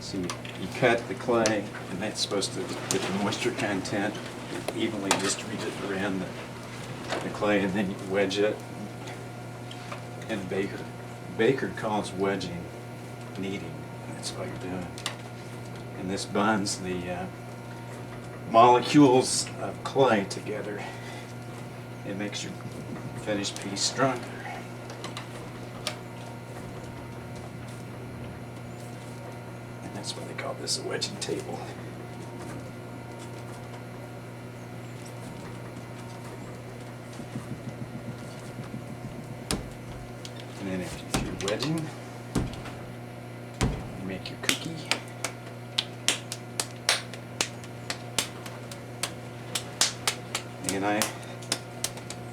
So you cut the clay, and that's supposed to get the moisture content evenly distributed around the clay, and then you wedge it. And Baker calls wedging kneading. That's what you're doing. And this binds the molecules of clay together. It makes your finished piece stronger. And that's why they call this a wedging table. And then if you're wedging, you make your cookie. And I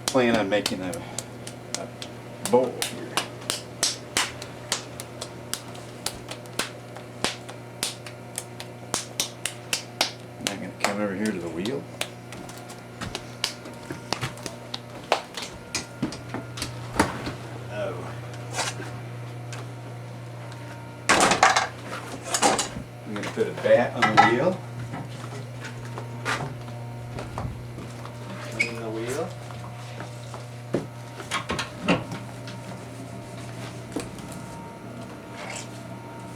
plan on making a bowl here. And I'm going to come over here to the wheel. I'm going to put a bat on the wheel. Clean the wheel.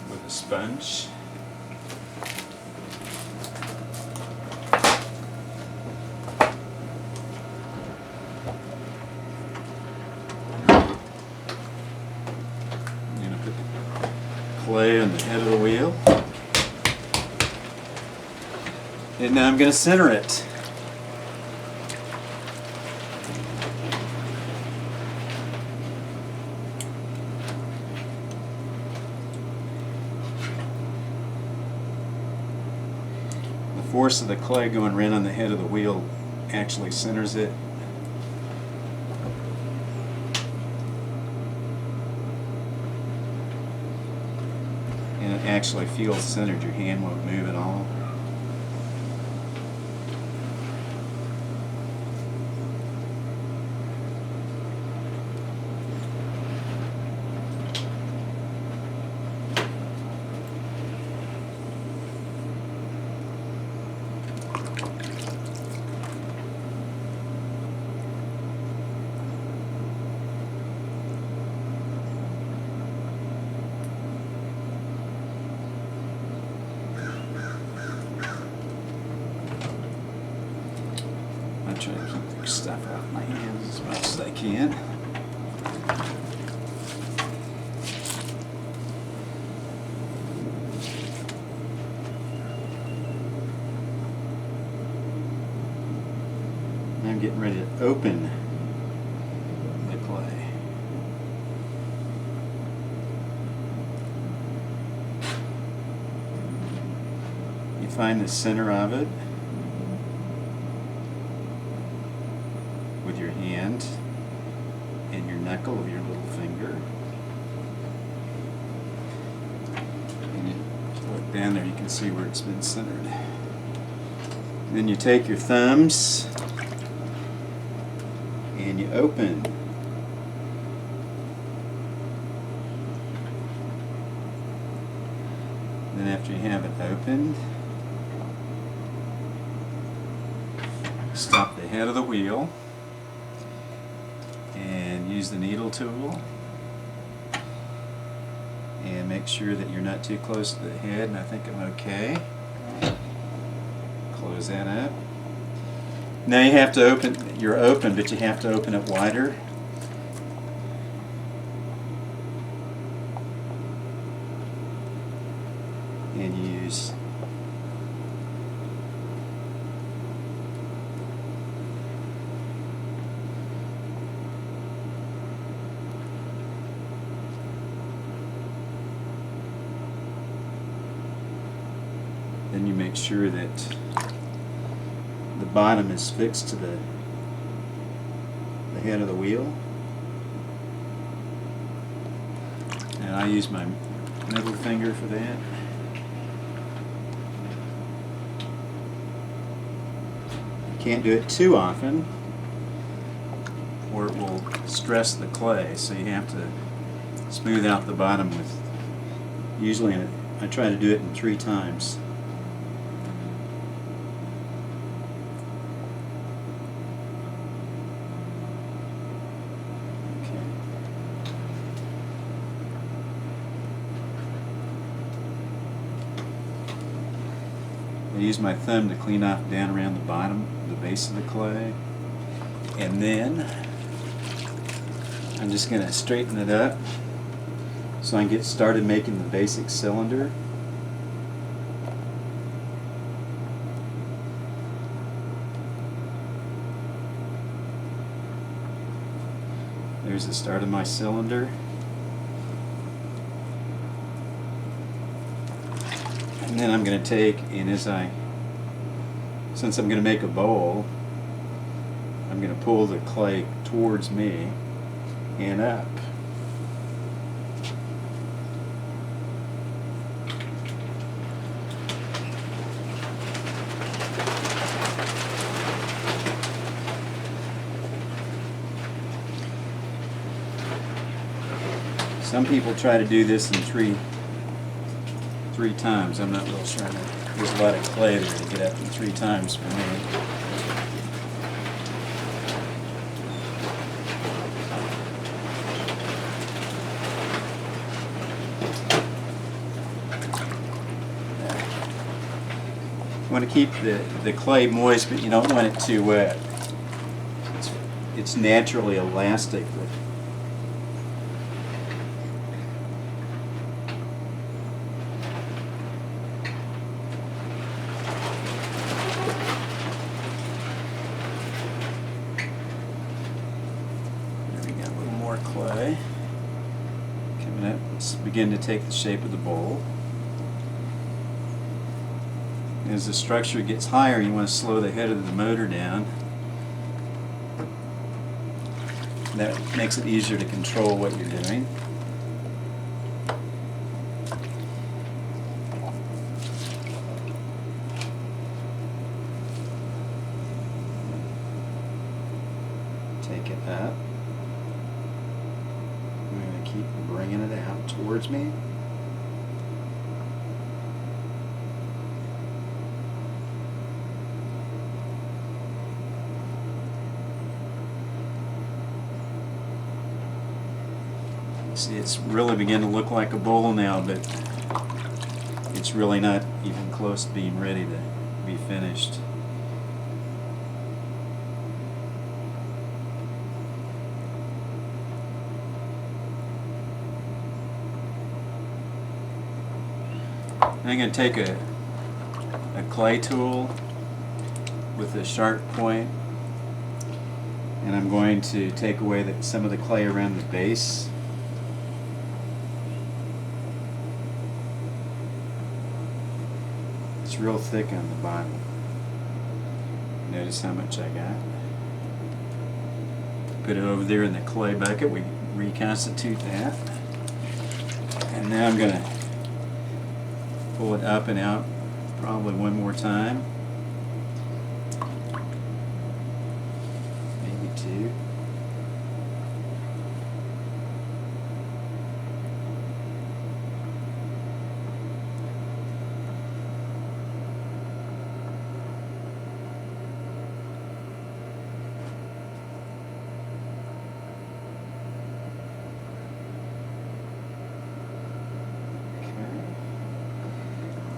With a sponge. I'm going to put the clay on the head of the wheel. And now I'm going to center it. The force of the clay going right on the head of the wheel actually centers it. And it actually feels centered. Your hand won't move at all. I try to keep the stuff out of my hands as much as I can. I'm getting ready to open the clay. You find the center of it with your hand and your knuckle of your little finger. And you look down there, you can see where it's been centered. And then you take your thumbs and you open. Then after you have it opened, stop the head of the wheel and use the needle tool and make sure that you're not too close to the head, and I think I'm okay. Close that up. Now you have to open, you're open, but you have to open it wider. And use then you make sure that the bottom is fixed to the head of the wheel. And I use my middle finger for that. You can't do it too often or it will stress the clay, so you have to smooth out the bottom with usually I try to do it in 3 times. I use my thumb to clean off down around the bottom, the base of the clay, and then I'm just going to straighten it up so I can get started making the basic cylinder. There's the start of my cylinder. And then I'm going to take, and since I'm going to make a bowl, I'm going to pull the clay towards me and up. Some people try to do this in three times. I'm not real sure. There's a lot of clay there to get up in 3 times for me. You want to keep the clay moist, but you don't want it too wet. It's naturally elastic. Clay coming up. Let's begin to take the shape of the bowl. As the structure gets higher, you want to slow the head of the motor down. That makes it easier to control what you're doing. Take it up. Keep bringing it out towards me. See, it's really beginning to look like a bowl now, but it's really not even close to being ready to be finished. I'm going to take a clay tool with a sharp point, and I'm going to take away some of the clay around the base. It's real thick on the bottom. Notice how much I got. Put it over there in the clay bucket. We reconstitute that. And now I'm going to pull it up and out probably one more time. Maybe 2.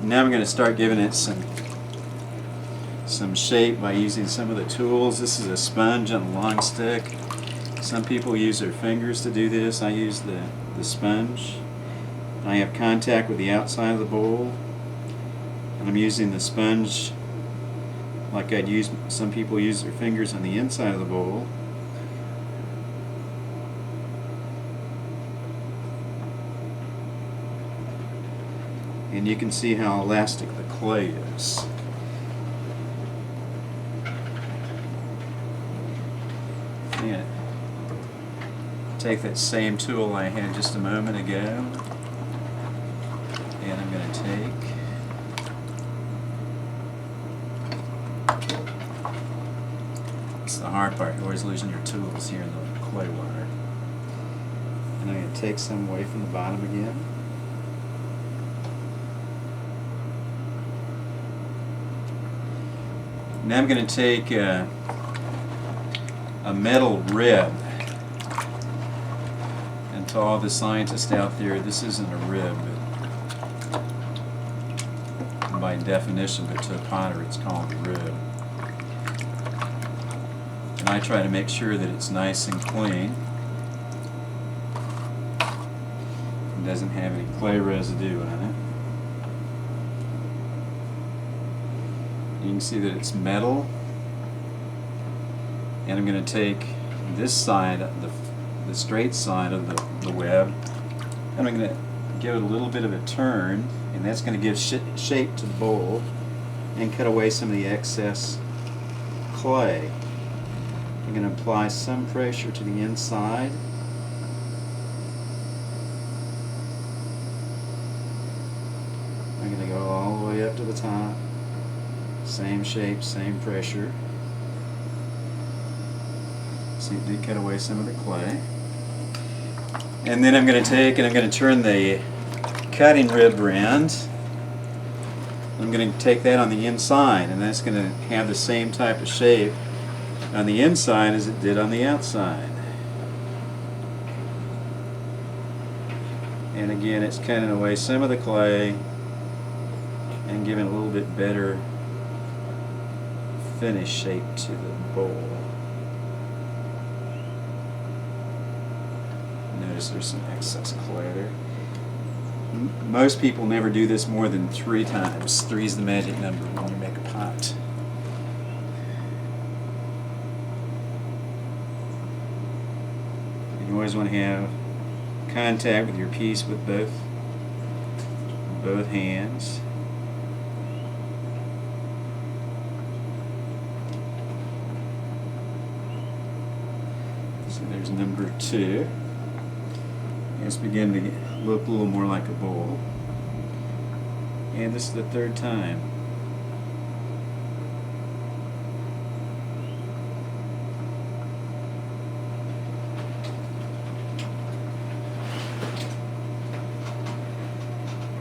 Now I'm going to start giving it some shape by using some of the tools. This is a sponge on a long stick. Some people use their fingers to do this. I use the sponge. I have contact with the outside of the bowl, and I'm using the sponge like some people use their fingers on the inside of the bowl. And you can see how elastic the clay is. Yeah. Take that same tool I had just a moment ago, and I'm going to take it's the hard part. You're always losing your tools here in the clay water. And I'm going to take some away from the bottom again. Now I'm going to take a metal rib. And to all the scientists out there, this isn't a rib, but by definition, but to a potter it's called a rib. And I try to make sure that it's nice and clean. It doesn't have any clay residue on it. You can see that it's metal. And I'm going to take this side, the straight side of the web, and I'm going to give it a little bit of a turn, and that's going to give shape to the bowl and cut away some of the excess clay. I'm going to apply some pressure to the inside. I'm going to go all the way up to the top. Same shape, same pressure. See, it did cut away some of the clay. And then I'm going to take and I'm going to turn the cutting rib around. I'm going to take that on the inside, and that's going to have the same type of shape on the inside as it did on the outside. And again, it's cutting away some of the clay and giving a little bit better finish shape to the bowl. Notice there's some excess clay there. Most people never do this more than 3 times. 3 is the magic number when you make a pot. You always want to have contact with your piece with both hands. So there's number 2. It's beginning to look a little more like a bowl. And this is the 3rd time.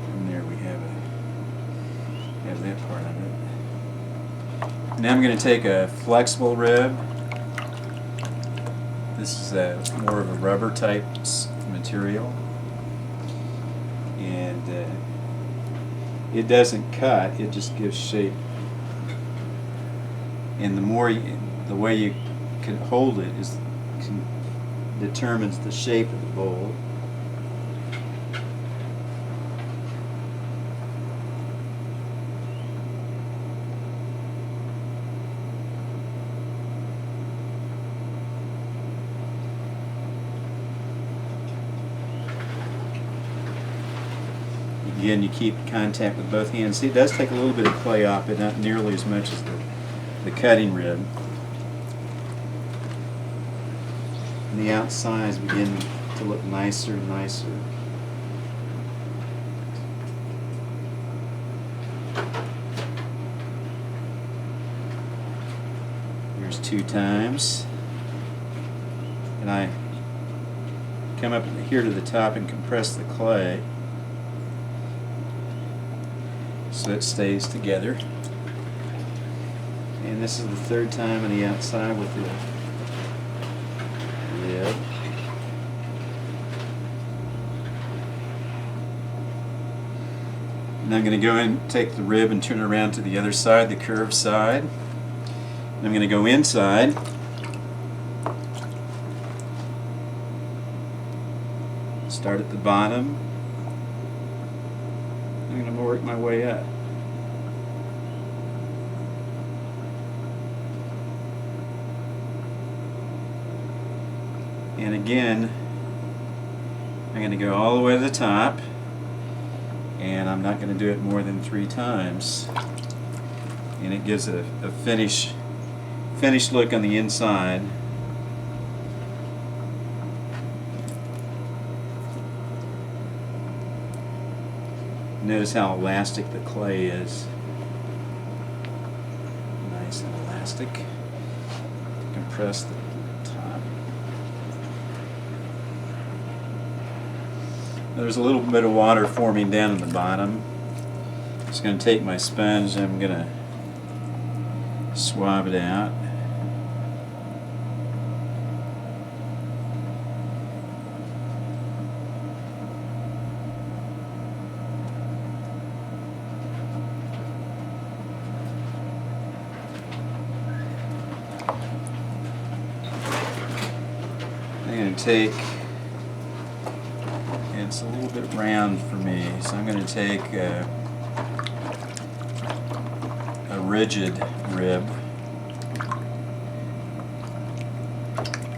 And there we have that part of it. Now I'm going to take a flexible rib. This is more of a rubber type material, and it doesn't cut, it just gives shape. And the way you can hold it determines the shape of the bowl. Again, you keep contact with both hands. See, it does take a little bit of clay off, but not nearly as much as the cutting rib. And the outsides begin to look nicer and nicer. There's 2 times. And I come up here to the top and compress the clay so it stays together. And this is the 3rd time on the outside with the rib. And I'm going to go in, take the rib and turn it around to the other side, the curved side. And I'm going to go inside. Start at the bottom. I'm going to work my way up. And again, I'm going to go all the way to the top, and I'm not going to do it more than 3 times. And it gives a finished look on the inside. Notice how elastic the clay is. Nice and elastic. Compress the top. There's a little bit of water forming down at the bottom. I'm just going to take my sponge and I'm going to swab it out. I'm going to take, it's a little bit round for me, so I'm going to take a rigid rib.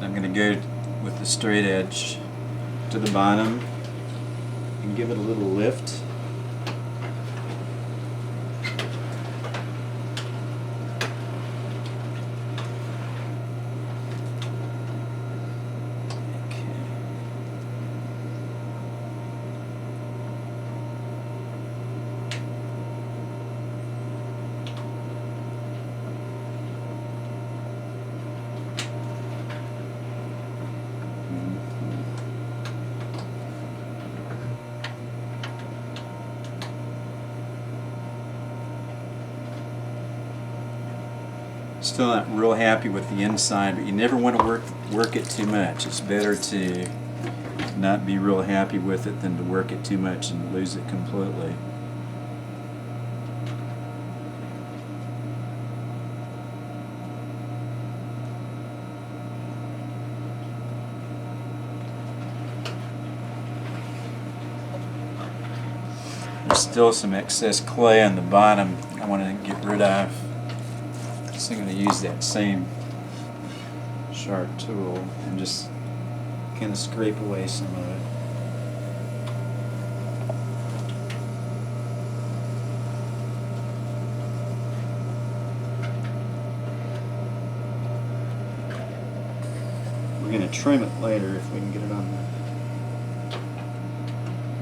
I'm going to go with the straight edge to the bottom and give it a little lift. Still not real happy with the inside, but you never want to work it too much. It's better to not be real happy with it than to work it too much and lose it completely. There's still some excess clay on the bottom I want to get rid of. So I'm going to use that same sharp tool and just kind of scrape away some of it. We're going to trim it later if we can get it on the...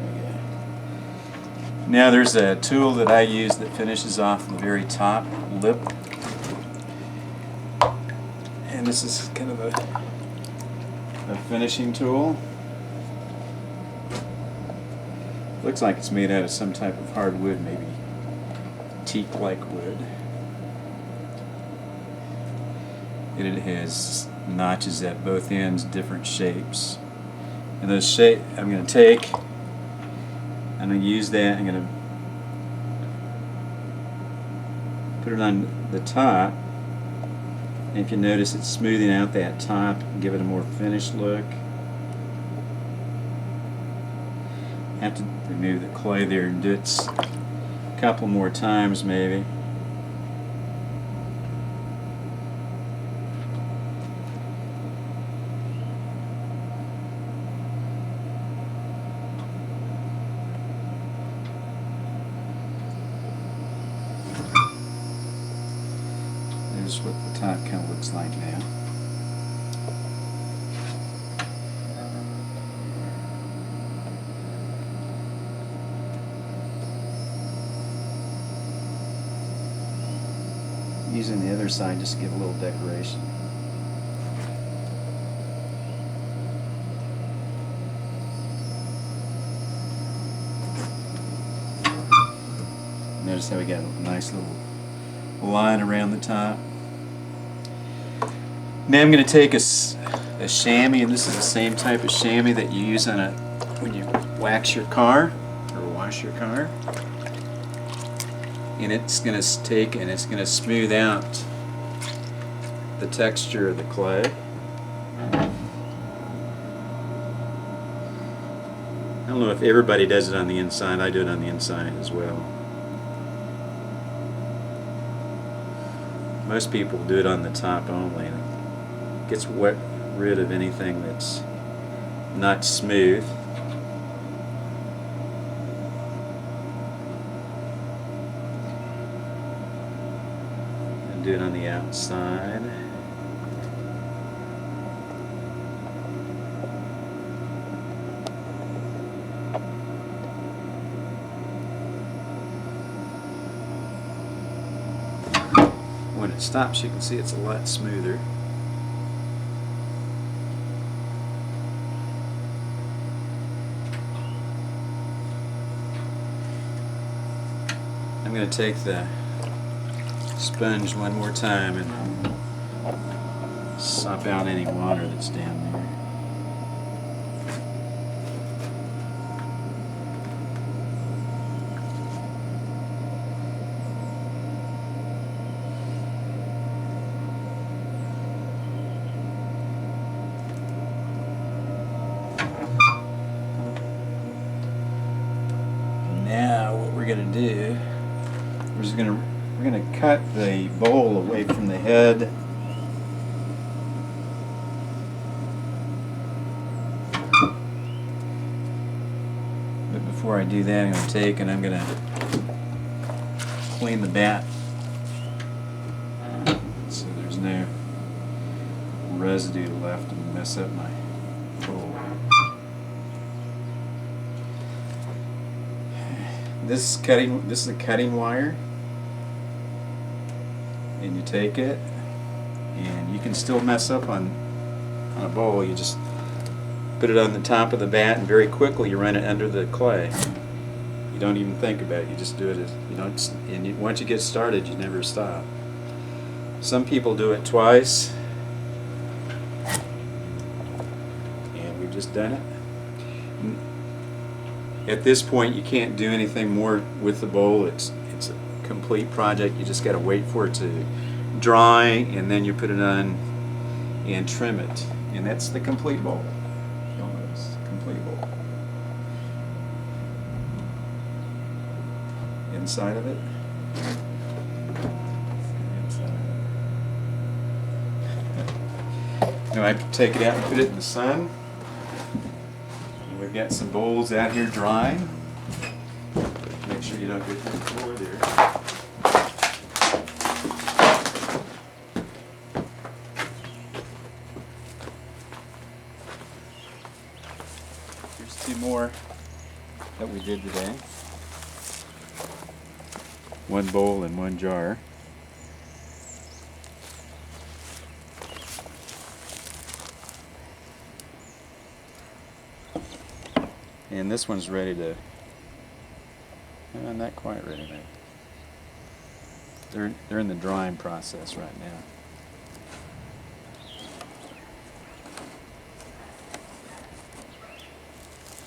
There we go. Now there's a tool that I use that finishes off the very top lip. And this is kind of a finishing tool. Looks like it's made out of some type of hardwood, maybe teak-like wood. And it has notches at both ends, different shapes. And those shapes I'm going to take, I'm going to use that, I'm going to put it on the top. And if you notice, it's smoothing out that top and give it a more finished look. Have to remove the clay there and do it a couple more times maybe. There's what the top kind of looks like now. Using the other side just to give a little decoration. Notice how we got a nice little line around the top. Now I'm going to take a chamois, and this is the same type of chamois that you use on when you wax your car or wash your car. And it's going to take and it's going to smooth out the texture of the clay. I don't know if everybody does it on the inside. I do it on the inside as well. Most people do it on the top only. And it gets rid of anything that's not smooth. And do it on the outside. When it stops, you can see it's a lot smoother. I'm going to take the sponge one more time and sop out any water that's down there. Now what we're gonna do, we're gonna cut the bowl away from the head. But before I do that, I'm gonna take and I'm gonna clean the bat so there's no residue left to mess up my bowl. This is a cutting wire, and you take it, and you can still mess up on a bowl. You just put it on the top of the bat, and very quickly you run it under the clay. You don't even think about it. You just do it. Once you get started, you never stop. Some people do it twice, and we've just done it. At this point, you can't do anything more with the bowl. It's a complete project. You just got to wait for it to dry, and then you put it on and trim it, and that's the complete bowl. You'll notice, complete bowl. Inside of it. Now I take it out and put it in the sun. We've got some bowls out here drying. Make sure you don't get to the floor there. Here's two more that we did today. One bowl and one jar. And this one's ready to, not quite ready to. They're in the drying process right now.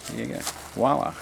There you go. Voila.